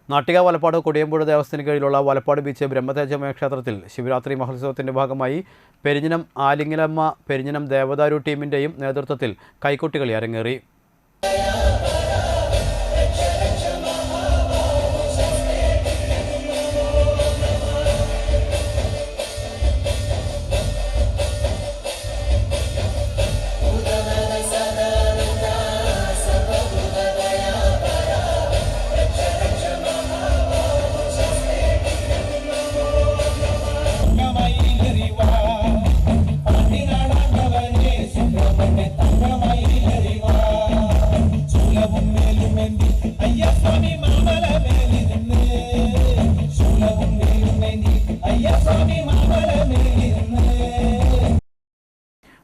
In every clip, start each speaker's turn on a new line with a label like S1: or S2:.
S1: നാട്ടിക വലപ്പാട് കൊടിയമ്പുഴ ദേവസ്ഥത്തിന് കീഴിലുള്ള വലപ്പാട് ബീച്ച് ബ്രഹ്മതേജമയ ക്ഷേത്രത്തിൽ ശിവരാത്രി മഹോത്സവത്തിന്റെ ഭാഗമായി പെരിഞ്ഞനം ആലിങ്ങലമ്മ പെരിഞ്ഞനം ദേവദാരു ടീമിന്റെയും നേതൃത്വത്തിൽ കൈകൊട്ടികളി അരങ്ങേറി.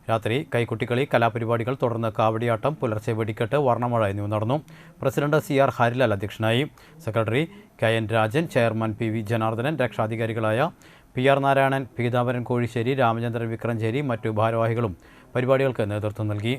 S1: രാത്രി കൈകൊട്ടിക്കളി, കലാപരിപാടികൾ, തുടർന്ന് കാവടിയാട്ടം, പുലർച്ചെ വെടിക്കെട്ട്, വർണ്ണമഴ എന്നിവ നടന്നു. പ്രസിഡന്റ് CR ഹരിലാൽ അധ്യക്ഷനായി. Secretary KN Rajan, chairman PV Janardhanan, രക്ഷാധികാരികളായ PR നാരായണൻ, പീതാംബരൻ കോഴിശ്ശേരി, രാമചന്ദ്രൻ വിക്രഞ്ചേരി, മറ്റു ഭാരവാഹികളും പരിപാടികൾക്ക് നേതൃത്വം നൽകി.